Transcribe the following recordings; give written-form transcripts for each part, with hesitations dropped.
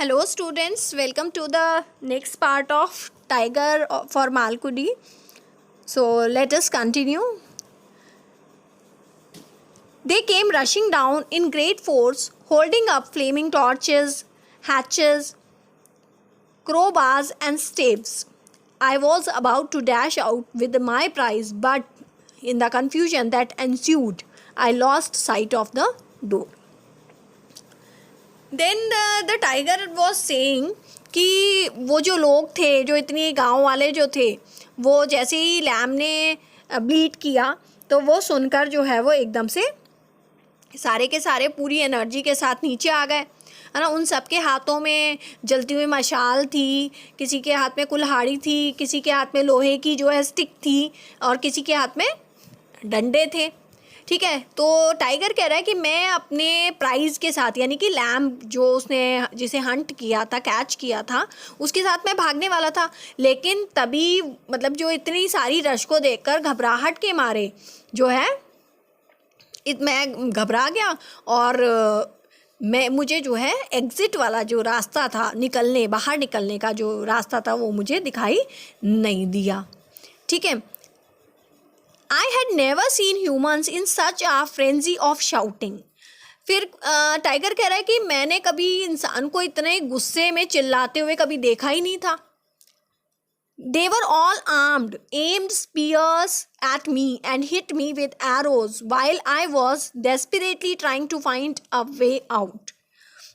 Hello students, welcome to the next part of Tiger for Malkudi. So let us continue. They came rushing down in great force, holding up flaming torches, hatchets, crowbars and staves. I was about to dash out with my prize, but in the confusion that ensued, I lost sight of the door. Then the tiger was saying कि वो जो लोग थे, जो इतने गांव वाले जो थे, वो जैसे ही लैम ने ब्लीड किया तो वो सुनकर जो है वो एकदम से सारे के सारे पूरी एनर्जी के साथ नीचे आ गए, है ना। उन सब के हाथों में जलती हुई मशाल थी, किसी के हाथ में कुल्हाड़ी थी, किसी के हाथ में लोहे की जो है स्टिक थी और किसी के हाथ में डंडे थे। ठीक है, तो टाइगर कह रहा है कि मैं अपने प्राइज़ के साथ, यानी कि लैम्ब जो उसने जिसे हंट किया था, कैच किया था, उसके साथ मैं भागने वाला था। लेकिन तभी मतलब जो इतनी सारी रश को देखकर घबराहट के मारे जो है मैं घबरा गया और मुझे जो है एग्ज़िट वाला जो रास्ता था, बाहर निकलने का जो रास्ता था, वो मुझे दिखाई नहीं दिया। ठीक है, I had never seen humans in such a frenzy of shouting. फिर टाइगर कह रहा है कि मैंने कभी इंसान को इतने गुस्से में चिल्लाते हुए कभी देखा ही नहीं था। They were all armed, aimed spears at me and hit me with arrows while I was desperately trying to find a way out.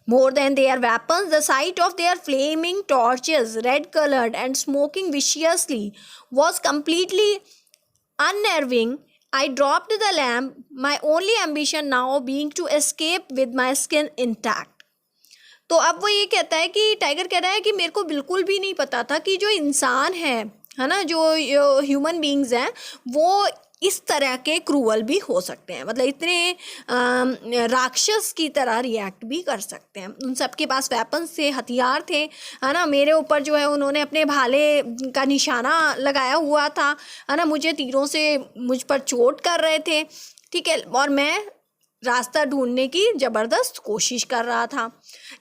More than their weapons, the sight of their flaming torches, red-colored and smoking viciously, was completely unnerving. I dropped the lamp, my only ambition now being to escape with my skin intact. तो अब वो ये कहता है कि tiger कह रहा है कि मेरे को बिल्कुल भी नहीं पता था कि जो इंसान है ना, जो ह्यूमन बींग्स हैं, वो इस तरह के क्रूअल भी हो सकते हैं, मतलब इतने राक्षस की तरह रिएक्ट भी कर सकते हैं। उन सब के पास वेपन्स थे, हथियार थे, है ना। मेरे ऊपर जो है उन्होंने अपने भाले का निशाना लगाया हुआ था, है ना। मुझे तीरों से मुझ पर चोट कर रहे थे। ठीक है, और मैं रास्ता ढूंढने की ज़बरदस्त कोशिश कर रहा था।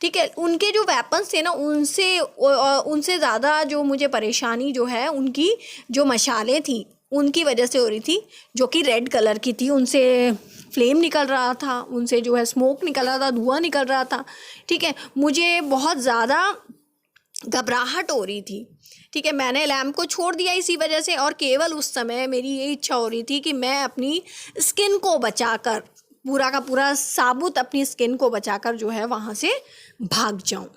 ठीक है, उनके जो वेपन्स थे ना, उनसे ज़्यादा जो मुझे परेशानी जो है उनकी जो मशालें थी उनकी वजह से हो रही थी, जो कि रेड कलर की थी। उनसे फ्लेम निकल रहा था, उनसे जो है स्मोक निकल रहा था, धुआं निकल रहा था। ठीक है, मुझे बहुत ज़्यादा घबराहट हो रही थी। ठीक है, मैंने लैम्प को छोड़ दिया इसी वजह से, और केवल उस समय मेरी ये इच्छा हो रही थी कि मैं अपनी स्किन को बचाकर, पूरा का पूरा साबुत अपनी स्किन को बचाकर जो है वहाँ से भाग जाऊँ।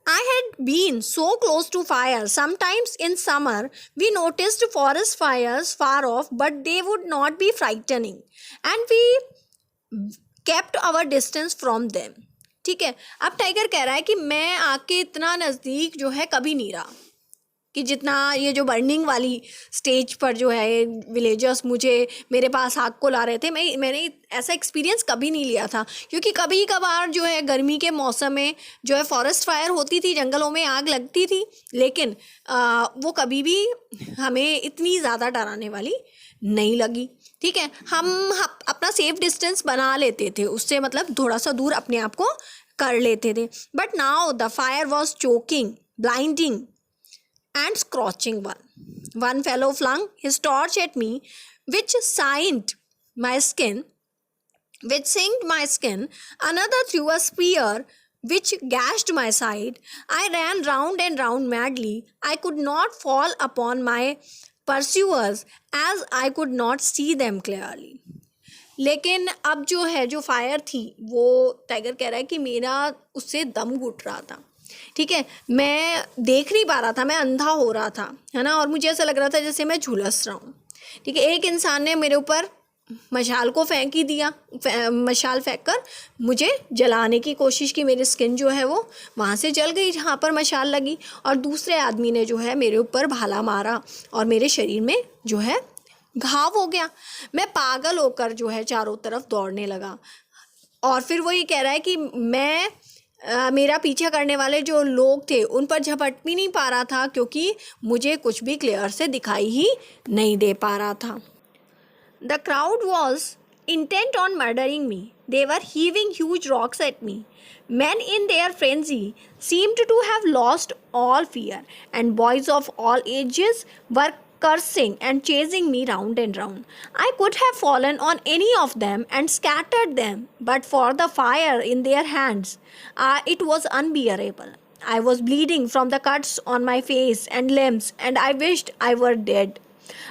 I had been so close to fire. Sometimes in summer, we noticed forest fires far off, but they would not be frightening, and we kept our distance from them. ठीक है, अब टाइगर कह रहा है कि मैं आग के इतना नज़दीक जो है कभी नहीं रहा कि जितना ये जो बर्निंग वाली स्टेज पर जो है विलेजर्स मेरे पास आग को ला रहे थे। मैंने ऐसा एक्सपीरियंस कभी नहीं लिया था, क्योंकि कभी कभार जो है गर्मी के मौसम में जो है फॉरेस्ट फायर होती थी, जंगलों में आग लगती थी, लेकिन वो कभी भी हमें इतनी ज़्यादा डराने वाली नहीं लगी। ठीक है, हम अपना सेफ डिस्टेंस बना लेते थे उससे, मतलब थोड़ा सा दूर अपने आप को कर लेते थे। But now the fire was choking, blinding and scorching one. One fellow flung his torch at me, which singed my skin. Another threw a spear, which gashed my side. I ran round and round madly. I could not fall upon my pursuers, as I could not see them clearly. लेकिन अब जो है जो fire थी, वो tiger कह रहा है कि मेरा उससे दम घुट रहा था। ठीक है, मैं देख नहीं पा रहा था, मैं अंधा हो रहा था, है ना, और मुझे ऐसा लग रहा था जैसे मैं झुलस रहा हूँ। ठीक है, एक इंसान ने मेरे ऊपर मशाल को फेंक ही दिया, मशाल फेंक कर मुझे जलाने की कोशिश की। मेरी स्किन जो है वो वहाँ से जल गई जहाँ पर मशाल लगी, और दूसरे आदमी ने जो है मेरे ऊपर भाला मारा और मेरे शरीर में जो है घाव हो गया। मैं पागल होकर जो है चारों तरफ दौड़ने लगा, और फिर वो ये कह रहा है कि मेरा पीछा करने वाले जो लोग थे उन पर झपट भी नहीं पा रहा था, क्योंकि मुझे कुछ भी क्लियर से दिखाई ही नहीं दे पा रहा था। The crowd was intent on murdering me, They were heaving huge rocks at me. Men in their frenzy seemed to have lost all fear, and boys of all ages were cursing and chasing me round and round. I could have fallen on any of them and scattered them, but for the fire in their hands, it was unbearable. I was bleeding from the cuts on my face and limbs, and I wished I were dead.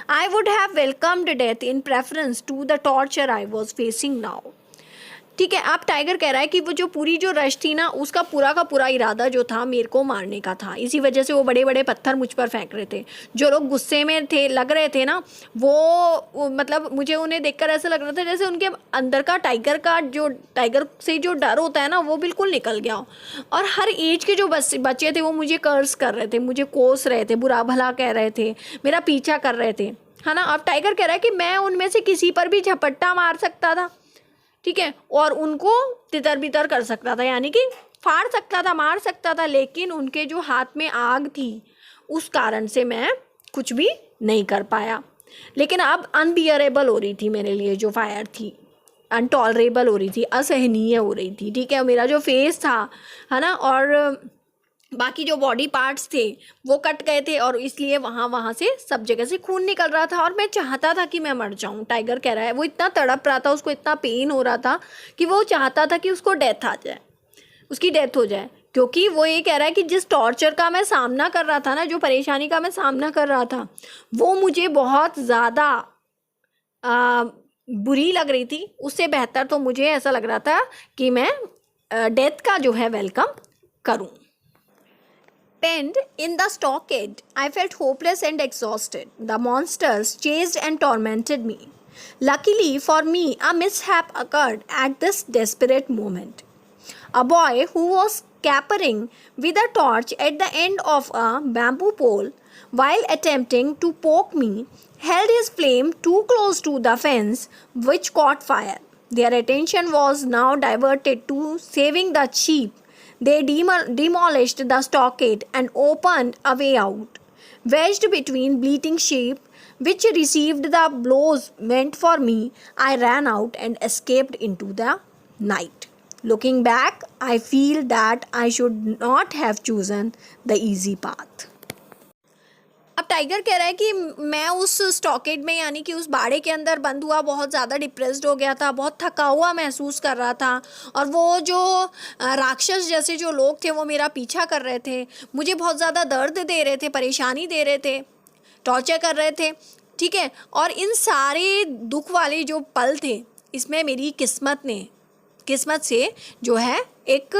I would have welcomed death in preference to the torture I was facing now. ठीक है, अब tiger कह रहा है कि वो जो पूरी जो रश थी ना, उसका पूरा का पूरा इरादा जो था मेरे को मारने का था। इसी वजह से वो बड़े बड़े पत्थर मुझ पर फेंक रहे थे। जो लोग गुस्से में थे, लग रहे थे ना, वो मतलब मुझे उन्हें देखकर ऐसा लग रहा था जैसे उनके अंदर का टाइगर से जो डर होता है ना, वो बिल्कुल निकल गया हो। और हर एज के जो बच्चे थे वो मुझे कर्स कर रहे थे, मुझे कोस रहे थे, बुरा भला कह रहे थे, मेरा पीछा कर रहे थे, है ना। अब टाइगर कह रहा है कि मैं उनमें से किसी पर भी झपट्टा मार सकता था, ठीक है, और उनको तितर बितर कर सकता था, यानी कि फाड़ सकता था, मार सकता था, लेकिन उनके जो हाथ में आग थी उस कारण से मैं कुछ भी नहीं कर पाया। लेकिन अब अनबियरेबल हो रही थी मेरे लिए जो फायर थी, अनटॉलरेबल हो रही थी, असहनीय हो रही थी, ठीक है। मेरा जो फेस था, है ना, और बाकी जो बॉडी पार्ट्स थे वो कट गए थे, और इसलिए वहाँ से सब जगह से खून निकल रहा था, और मैं चाहता था कि मैं मर जाऊँ। टाइगर कह रहा है वो इतना तड़प रहा था, उसको इतना पेन हो रहा था कि वो चाहता था कि उसको डेथ आ जाए, उसकी डेथ हो जाए, क्योंकि वो ये कह रहा है कि जिस टॉर्चर का मैं सामना कर रहा था ना, जो परेशानी का मैं सामना कर रहा था, वो मुझे बहुत ज़्यादा बुरी लग रही थी। उससे बेहतर तो मुझे ऐसा लग रहा था कि मैं डेथ का जो है वेलकम करूँ। Penned in the stockade, I felt hopeless and exhausted. The monsters chased and tormented me. Luckily for me, a mishap occurred at this desperate moment. A boy who was capering with a torch at the end of a bamboo pole while attempting to poke me held his flame too close to the fence, which caught fire. Their attention was now diverted to saving the sheep. They demolished the stockade and opened a way out. Wedged between bleating sheep, which received the blows meant for me, I ran out and escaped into the night. Looking back, I feel that I should not have chosen the easy path. अब tiger कह रहा है कि मैं उस stockade में, यानी कि उस बाड़े के अंदर बंद हुआ, बहुत ज़्यादा डिप्रेस्ड हो गया था, बहुत थका हुआ महसूस कर रहा था, और वो जो राक्षस जैसे जो लोग थे वो मेरा पीछा कर रहे थे, मुझे बहुत ज़्यादा दर्द दे रहे थे, परेशानी दे रहे थे, टॉर्चर कर रहे थे, ठीक है। और इन सारे दुख वाले जो पल थे, इसमें मेरी किस्मत से जो है एक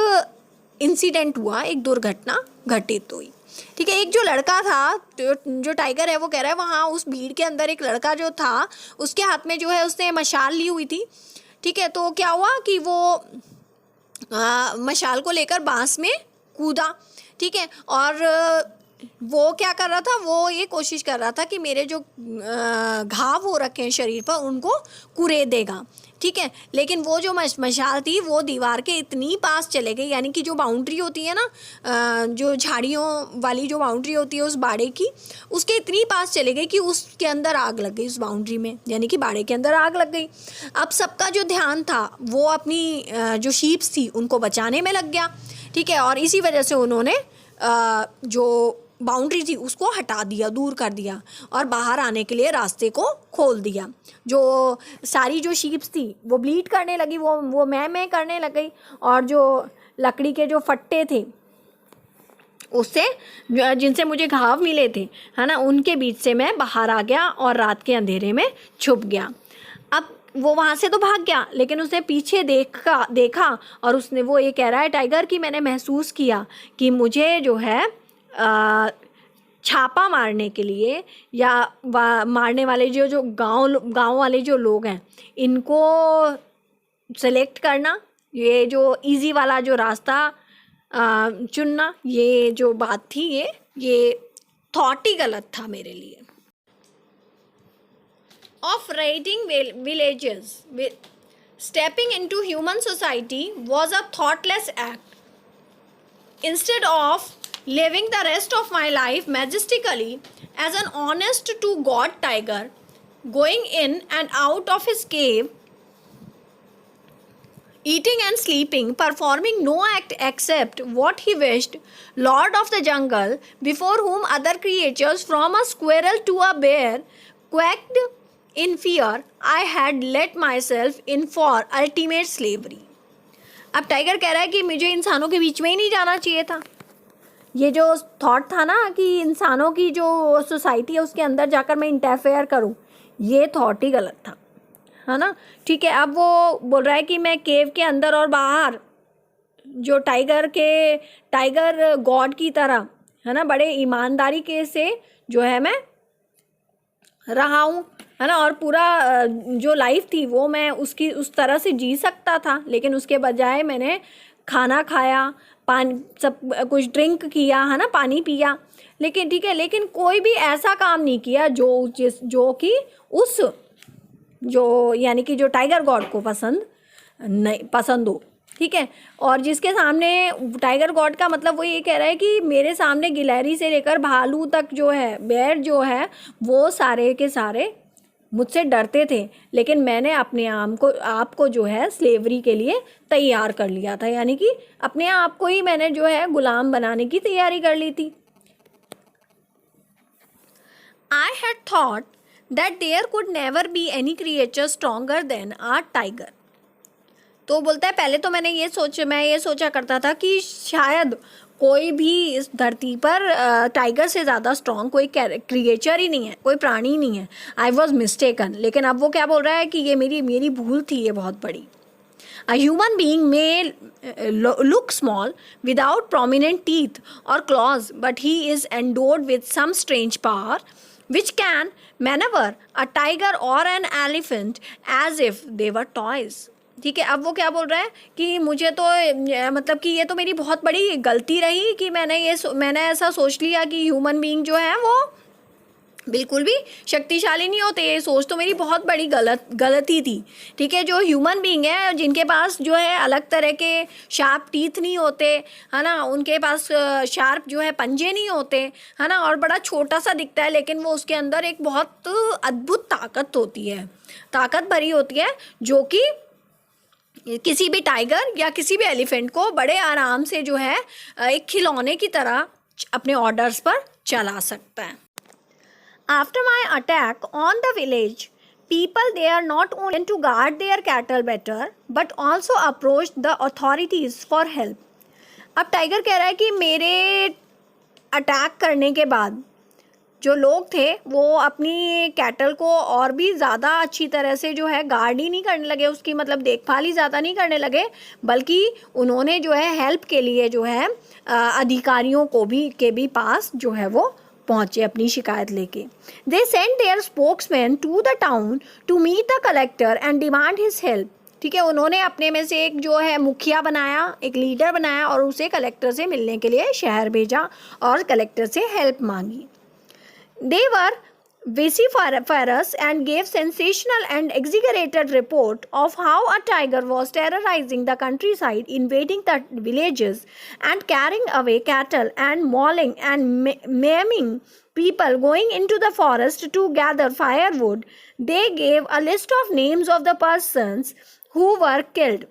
इंसिडेंट हुआ, एक दुर्घटना घटित हुई, ठीक है। एक जो लड़का था, जो टाइगर है वो कह रहा है वहाँ उस भीड़ के अंदर एक लड़का जो था, उसके हाथ में जो है उसने मशाल ली हुई थी, ठीक है। तो क्या हुआ कि वो मशाल को लेकर बांस में कूदा, ठीक है, और वो क्या कर रहा था, वो ये कोशिश कर रहा था कि मेरे जो घाव हो रखे हैं शरीर पर उनको कुरेदेगा, ठीक है। लेकिन वो जो मशाल थी वो दीवार के इतनी पास चले गई, यानी कि जो बाउंड्री होती है ना, जो झाड़ियों वाली जो बाउंड्री होती है उस बाड़े की, उसके इतनी पास चले गई कि उसके अंदर आग लग गई, उस बाउंड्री में, यानी कि बाड़े के अंदर आग लग गई। अब सबका जो ध्यान था वो अपनी जो शीप्स थी उनको बचाने में लग गया, ठीक है। और इसी वजह से उन्होंने जो बाउंड्री थी उसको हटा दिया, दूर कर दिया, और बाहर आने के लिए रास्ते को खोल दिया। जो सारी जो शीप्स थी वो ब्लीड करने लगी, वो मैं करने लग गई, और जो लकड़ी के जो फट्टे थे उससे जिनसे मुझे घाव मिले थे, है ना, उनके बीच से मैं बाहर आ गया और रात के अंधेरे में छुप गया। अब वो वहाँ से तो भाग गया, लेकिन उसने पीछे देखा और उसने, वो ये कह रहा है टाइगर कि मैंने महसूस किया कि मुझे जो है छापा मारने के लिए या मारने वाले जो गांव वाले जो लोग हैं, इनको सेलेक्ट करना, ये जो इजी वाला जो रास्ता चुनना, ये जो बात थी, ये थॉट ही गलत था मेरे लिए। Of raiding villages, stepping into human society was a thoughtless act. Instead of living the rest of my life majestically as an honest to God tiger, going in and out of his cave eating and sleeping, performing no act except what he wished, lord of the jungle, before whom other creatures from a squirrel to a bear quaked in fear, I had let myself in for ultimate slavery. अब tiger कह रहा है कि मुझे इंसानों के बीच में ही नहीं जाना चाहिए था. ये जो थॉट था ना कि इंसानों की जो सोसाइटी है उसके अंदर जाकर मैं इंटरफेयर करूं, ये थॉट ही गलत था, है ना. ठीक है, अब वो बोल रहा है कि मैं केव के अंदर और बाहर जो टाइगर गॉड की तरह, है ना, बड़े ईमानदारी के से जो है मैं रहा हूँ, है ना, और पूरा जो लाइफ थी वो मैं उसकी उस तरह से जी सकता था, लेकिन उसके बजाय मैंने खाना खाया, पानी सब कुछ ड्रिंक किया, है ना, पानी पिया, लेकिन ठीक है, लेकिन कोई भी ऐसा काम नहीं किया जो कि उस जो यानी कि जो टाइगर गॉड को पसंद हो. ठीक है, और जिसके सामने टाइगर गॉड का मतलब वो ये कह रहा है कि मेरे सामने गिलहरी से लेकर भालू तक जो है, बेर जो है, वो सारे के सारे मुझसे डरते थे, लेकिन मैंने अपने आप को जो है स्लेवरी के लिए तैयार कर लिया था, यानी कि अपने आप को ही मैंने जो है गुलाम बनाने की तैयारी कर ली थी. I had thought that there could never be any creature stronger than a tiger. तो बोलता है पहले तो मैं ये सोचा करता था कि शायद कोई भी इस धरती पर टाइगर से ज़्यादा स्ट्रॉन्ग कोई क्रिएचर ही नहीं है, कोई प्राणी ही नहीं है. I was mistaken. लेकिन अब वो क्या बोल रहा है कि ये मेरी भूल थी, ये बहुत बड़ी. A human being may look small without prominent teeth or claws, but he is endowed with some strange power which can maneuver a tiger or an elephant as if they were toys. ठीक है, अब वो क्या बोल रहा है कि मुझे तो मतलब कि ये तो मेरी बहुत बड़ी गलती रही कि मैंने ऐसा सोच लिया कि ह्यूमन बीइंग जो है वो बिल्कुल भी शक्तिशाली नहीं होते. ये सोच तो मेरी बहुत बड़ी गलती थी. ठीक है, जो ह्यूमन बीइंग है जिनके पास जो है अलग तरह के शार्प टीथ नहीं होते, है ना, उनके पास शार्प जो है पंजे नहीं होते, है ना, और बड़ा छोटा सा दिखता है, लेकिन वो उसके अंदर एक बहुत अद्भुत ताकत भरी होती है, जो कि किसी भी टाइगर या किसी भी एलिफेंट को बड़े आराम से जो है एक खिलौने की तरह अपने ऑर्डर्स पर चला सकता है. After my attack on the village, people there not only to guard their cattle better, but also approached the authorities for help. अब टाइगर कह रहा है कि मेरे अटैक करने के बाद जो लोग थे वो अपनी कैटल को और भी ज़्यादा अच्छी तरह से जो है गार्ड ही नहीं करने लगे, उसकी मतलब देखभाल ही ज़्यादा नहीं करने लगे, बल्कि उन्होंने जो है हेल्प के लिए जो है अधिकारियों के भी पास जो है वो पहुँचे अपनी शिकायत लेके. They sent their spokesman to the town to meet the collector and demand his help. ठीक है, उन्होंने अपने में से एक जो है मुखिया बनाया, एक लीडर बनाया, और उसे कलेक्टर से मिलने के लिए शहर भेजा और कलेक्टर से हेल्प मांगी. They were vociferous and gave sensational and exaggerated report of how a tiger was terrorizing the countryside, invading the villages and carrying away cattle and mauling and maiming people going into the forest to gather firewood. They gave a list of names of the persons who were killed.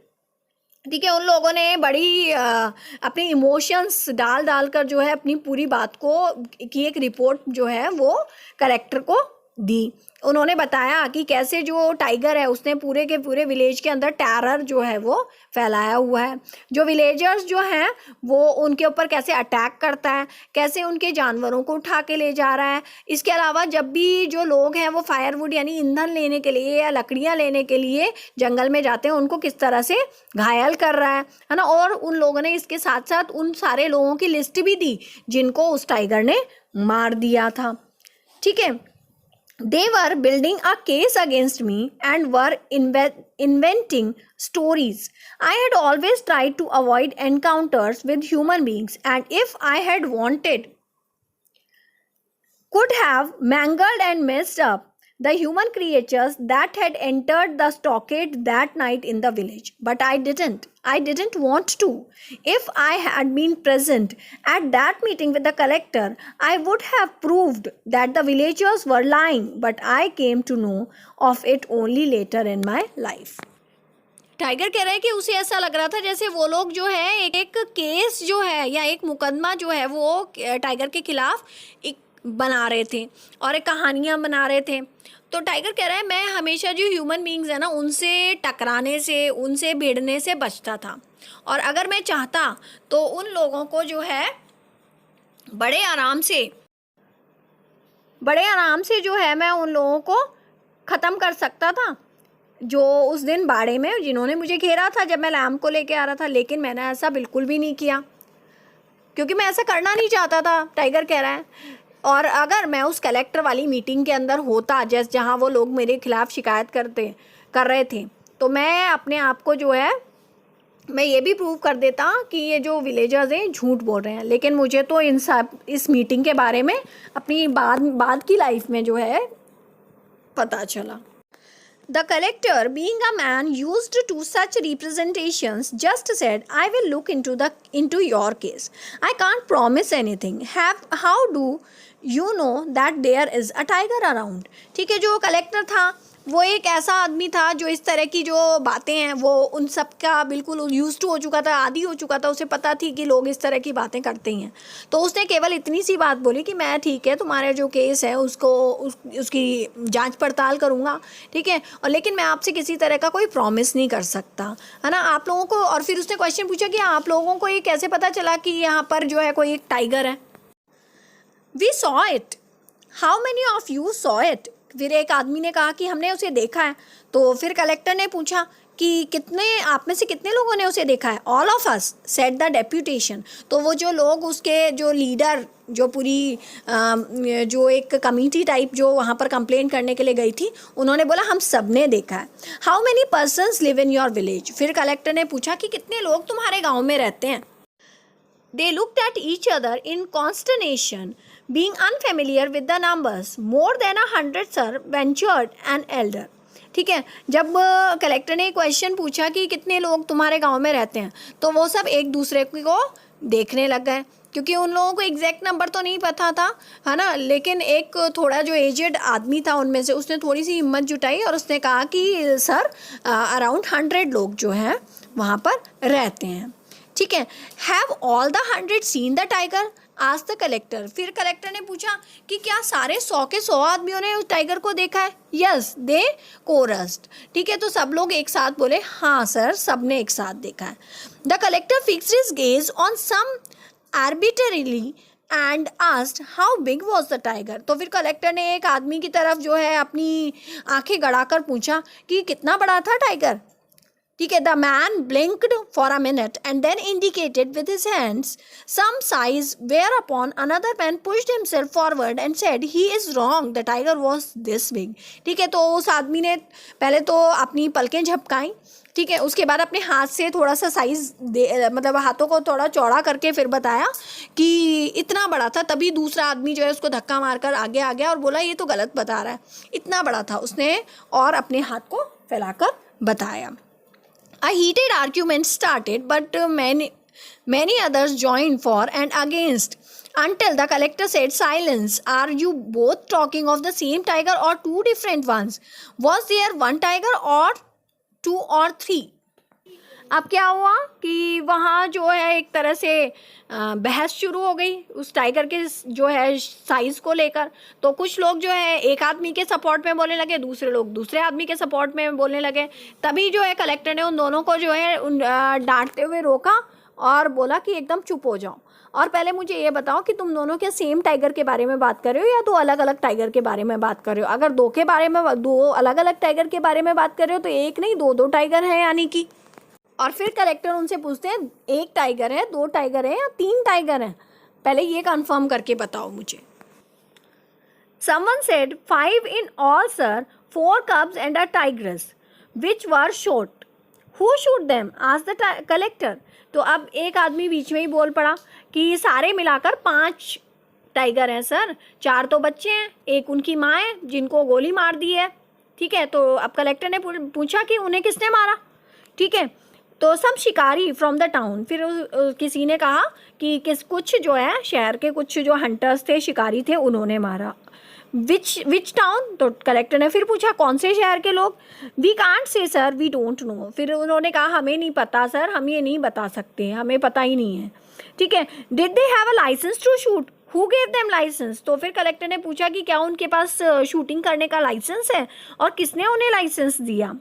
ठीक है, उन लोगों ने बड़ी अपने emotions डाल कर जो है अपनी पूरी बात को की एक रिपोर्ट जो है वो कलेक्टर को दी. उन्होंने बताया कि कैसे जो टाइगर है उसने पूरे के पूरे विलेज के अंदर टेरर जो है वो फैलाया हुआ है, जो विलेजर्स जो हैं वो उनके ऊपर कैसे अटैक करता है, कैसे उनके जानवरों को उठा के ले जा रहा है. इसके अलावा जब भी जो लोग हैं वो फायरवुड यानी ईंधन लेने के लिए या लकड़ियाँ लेने के लिए जंगल में जाते हैं, उनको किस तरह से घायल कर रहा है ना. और उन लोगों ने इसके साथ साथ उन सारे लोगों की लिस्ट भी दी जिनको उस टाइगर ने मार दिया था. ठीक है, they were building a case against me and were inventing stories. I had always tried to avoid encounters with human beings, and if I had wanted, could have mangled and messed up the human creatures that had entered the stockade that night in the village. But I didn't want to. If I had been present at that meeting with the collector, I would have proved that the villagers were lying, but I came to know of it only later in my life. Tiger कह रहा है कि उसे ऐसा लग रहा था जैसे वो लोग जो है एक केस जो है या एक मुकदमा जो है वो टाइगर के खिलाफ एक बना रहे थे और एक कहानियाँ बना रहे थे। तो टाइगर कह रहा है मैं हमेशा जो ह्यूमन बींग्स है ना उनसे टकराने से, उनसे भिड़ने से बचता था, और अगर मैं चाहता तो उन लोगों को जो है बड़े आराम से जो है मैं उन लोगों को ख़त्म कर सकता था जो उस दिन बाड़े में जिन्होंने मुझे घेरा था जब मैं लैम्प को लेके आ रहा था। लेकिन मैंने ऐसा बिल्कुल भी नहीं किया क्योंकि मैं ऐसा करना नहीं चाहता था, टाइगर कह रहा है। और अगर मैं उस कलेक्टर वाली मीटिंग के अंदर होता जहाँ वो लोग मेरे खिलाफ़ शिकायत कर रहे थे, तो मैं अपने आप को जो है मैं ये भी प्रूव कर देता कि ये जो विलेजर्स हैं झूठ बोल रहे हैं। लेकिन मुझे तो इस मीटिंग के बारे में अपनी बाद की लाइफ में जो है पता चला। The collector, being a man used to such representations, just said, "I will look into your case. I can't promise anything. How do you know that there is a tiger around?" ठीक है, जो collector था वो एक ऐसा आदमी था जो इस तरह की जो बातें हैं वो उन सब का बिल्कुल यूज टू हो चुका था, आदी हो चुका था। उसे पता थी कि लोग इस तरह की बातें करते ही हैं। तो उसने केवल इतनी सी बात बोली कि मैं ठीक है तुम्हारे जो केस है उसकी जांच पड़ताल करूँगा, ठीक है, और लेकिन मैं आपसे किसी तरह का कोई प्रॉमिस नहीं कर सकता, है ना, आप लोगों को। और फिर उसने क्वेश्चन पूछा कि आप लोगों को ये कैसे पता चला कि यहाँ पर जो है कोई एक टाइगर है। We saw it. How many of you saw it? फिर एक आदमी ने कहा कि हमने उसे देखा है। तो फिर कलेक्टर ने पूछा कि आप में से कितने लोगों ने उसे देखा है? All of us, said the deputation. तो वो जो लोग उसके जो लीडर जो पूरी जो एक कमेटी टाइप जो वहाँ पर कंप्लेन करने के लिए गई थी, उन्होंने बोला हम सब ने देखा है। How many persons live in your village? फिर कलेक्टर ने पूछा कि कितने लोग तुम्हारे गाँव में रहते हैं? They looked at each other in consternation, being unfamiliar with the numbers. More than 100, sir, ventured an elder. ठीक है, जब कलेक्टर ने क्वेश्चन पूछा कि कितने लोग तुम्हारे गांव में रहते हैं, तो वो सब एक दूसरे को देखने लग गए क्योंकि उन लोगों को एग्जैक्ट नंबर तो नहीं पता था, है ना। लेकिन एक थोड़ा जो एजेड आदमी था उनमें से, उसने थोड़ी सी हिम्मत जुटाई और उसने कहा कि सर अराउंड 100 लोग जो हैं वहाँ पर रहते हैं, ठीक है। Have all the 100 seen the tiger? आज द कलेक्टर। फिर कलेक्टर ने पूछा कि क्या सारे 100 के 100 आदमियों ने उस टाइगर को देखा है? Yes they chorused. ठीक है, तो सब लोग एक साथ बोले हाँ सर, सब ने एक साथ देखा है। The collector fixed his gaze on some arbitrarily and asked how big was the tiger. तो फिर कलेक्टर ने एक आदमी की तरफ जो है अपनी आंखें गड़ाकर पूछा कि कितना बड़ा था टाइगर। ठीक है, the man blinked for a minute and then indicated with his hands some size, whereupon another man pushed himself forward and said, "He is wrong. The tiger was this big." ठीक है, तो उस आदमी ने पहले तो अपनी पलकें झपकाई, ठीक है, उसके बाद अपने हाथ से थोड़ा सा साइज मतलब हाथों को थोड़ा चौड़ा करके फिर बताया कि इतना बड़ा था। तभी दूसरा आदमी जो है उसको धक्का मारकर आगे आ गया और बोला ये तो गलत बता रहा है, इतना बड़ा था। उसने और अपने हाथ को फैलाकर बताया। A heated argument started, but many others joined for and against, until the collector said, "Silence! Are you both talking of the same tiger or two different ones? Was there one tiger or two or three?" अब क्या हुआ कि वहाँ जो है एक तरह से बहस शुरू हो गई उस टाइगर के जो है साइज़ को लेकर। तो कुछ लोग जो है एक आदमी के सपोर्ट में बोलने लगे, दूसरे लोग दूसरे आदमी के सपोर्ट में बोलने लगे। तभी जो है कलेक्टर ने उन दोनों को जो है डांटते हुए रोका और बोला कि एकदम चुप हो जाओ, और पहले मुझे ये बताओ कि तुम दोनों क्या सेम टाइगर के बारे में बात कर रहे हो या दो अलग अलग टाइगर के बारे में बात कर रहे हो? अगर दो अलग अलग टाइगर के बारे में बात कर रहे हो तो एक नहीं दो टाइगर हैं यानी कि। और फिर कलेक्टर उनसे पूछते हैं एक टाइगर है, दो टाइगर है या तीन टाइगर हैं? पहले ये कंफर्म करके बताओ मुझे। Someone said 5 in all, sir, 4 cubs and a tigress, which were shot. Who shot them? asked the collector. तो अब एक आदमी बीच में ही बोल पड़ा कि सारे मिलाकर 5 टाइगर हैं सर, 4 तो बच्चे हैं, एक उनकी माँ है जिनको गोली मार दी है। ठीक है, तो अब कलेक्टर ने पूछा कि उन्हें किसने मारा। ठीक है, तो सब शिकारी फ्रॉम द टाउन। फिर किसी ने कहा कि कुछ जो है शहर के कुछ जो हंटर्स थे, शिकारी थे, उन्होंने मारा। विच टाउन, तो कलेक्टर ने फिर पूछा कौन से शहर के लोग. We can't say sir, we don't know. फिर उन्होंने कहा हमें नहीं पता सर, हम ये नहीं बता सकते, हमें पता ही नहीं है. ठीक है. Did they have a licence to shoot, who gave them licence. तो फिर कलेक्टर ने पूछा कि क्या उनके पास शूटिंग करने का लाइसेंस है और किसने उन्हें लाइसेंस दिया.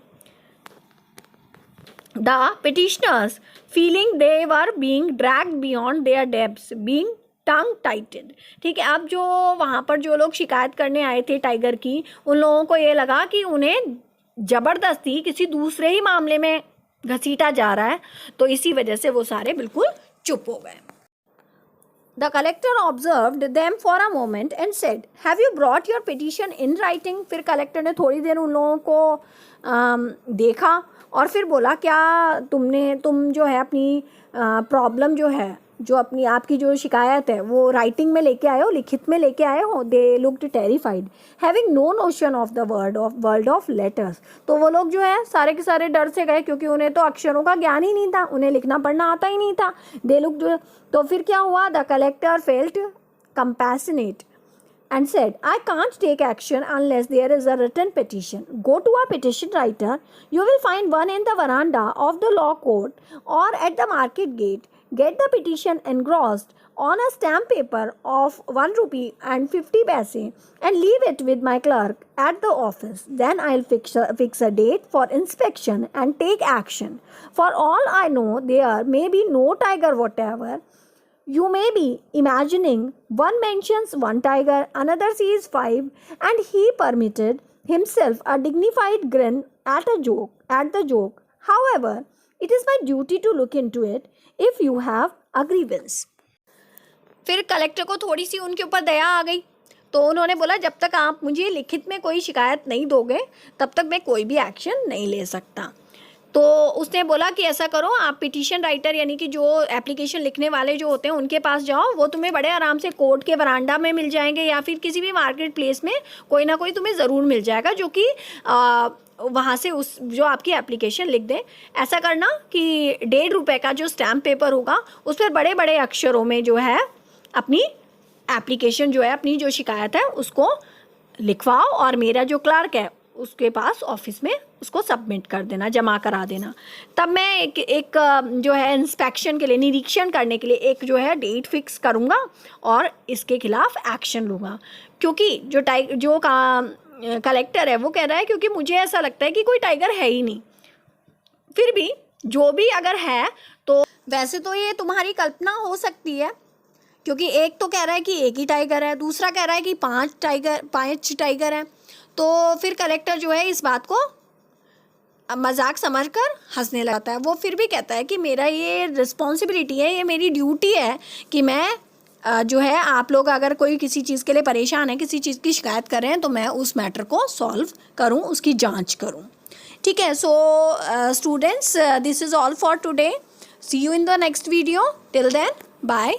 The petitioners, feeling they were being dragged beyond their depths, being tongue tied. ठीक है. अब जो वहाँ पर जो लोग शिकायत करने आए थे टाइगर की, उन लोगों को ये लगा कि उन्हें ज़बरदस्ती किसी दूसरे ही मामले में घसीटा जा रहा है, तो इसी वजह से वो सारे बिल्कुल चुप हो गए. The collector observed them for a moment and said, "Have you brought your petition in writing?" फिर कलेक्टर ने थोड़ी देर उन लोगों को देखा और फिर बोला क्या तुम जो है अपनी प्रॉब्लम जो है, जो अपनी आपकी जो शिकायत है वो राइटिंग में लेके आए हो, लिखित में लेके आए हो. They looked terrified, having no notion of the world of letters. तो वो लोग जो है सारे के सारे डर से गए, क्योंकि उन्हें तो अक्षरों का ज्ञान ही नहीं था, उन्हें लिखना पढ़ना आता ही नहीं था. They looked. तो फिर क्या हुआ, the collector felt compassionate and said, "I can't take action unless there is a written petition. Go to a petition writer. You will find one in the veranda of the law court or at the market gate. Get the petition engrossed on a stamp paper of 1 rupee and 50 paise and leave it with my clerk at the office. Then I'll fix a date for inspection and take action. For all I know, there may be no tiger whatever. You may be imagining one mentions one tiger, another sees 5, and he permitted himself a dignified grin at the joke. However, it is my duty to look into it if you have a grievance." फिर collector को थोड़ी सी उनके ऊपर दया आ गई, तो उन्होंने बोला जब तक आप मुझे लिखित में कोई शिकायत नहीं दोगे तब तक मैं कोई भी एक्शन नहीं ले सकता. तो उसने बोला कि ऐसा करो, आप पिटीशन राइटर यानी कि जो एप्लीकेशन लिखने वाले जो होते हैं उनके पास जाओ, वो तुम्हें बड़े आराम से कोर्ट के वरांडा में मिल जाएंगे या फिर किसी भी मार्केट प्लेस में कोई ना कोई तुम्हें ज़रूर मिल जाएगा जो कि वहाँ से उस जो आपकी एप्लीकेशन लिख दे. ऐसा करना कि 1.5 रुपये का जो स्टैम्प पेपर होगा उस पर बड़े बड़े अक्षरों में जो है अपनी एप्लीकेशन जो है, अपनी जो शिकायत है उसको लिखवाओ और मेरा जो क्लर्क है उसके पास ऑफिस में उसको सबमिट कर देना, जमा करा देना. तब मैं एक जो है इंस्पेक्शन के लिए, निरीक्षण करने के लिए एक जो है डेट फिक्स करूँगा और इसके खिलाफ एक्शन लूँगा. क्योंकि जो कलेक्टर है वो कह रहा है क्योंकि मुझे ऐसा लगता है कि कोई टाइगर है ही नहीं. फिर भी जो भी अगर है तो वैसे तो ये तुम्हारी कल्पना हो सकती है, क्योंकि एक तो कह रहा है कि एक ही टाइगर है, दूसरा कह रहा है कि 5 टाइगर हैं. तो फिर कलेक्टर जो है इस बात को मजाक समझकर हंसने लगता है. वो फिर भी कहता है कि मेरा ये रिस्पॉन्सिबिलिटी है, ये मेरी ड्यूटी है कि मैं जो है आप लोग अगर कोई किसी चीज़ के लिए परेशान है, किसी चीज़ की शिकायत कर रहे हैं तो मैं उस मैटर को सॉल्व करूं, उसकी जांच करूं. ठीक है. So students, this is all for today. See you in the next video. Till then, bye.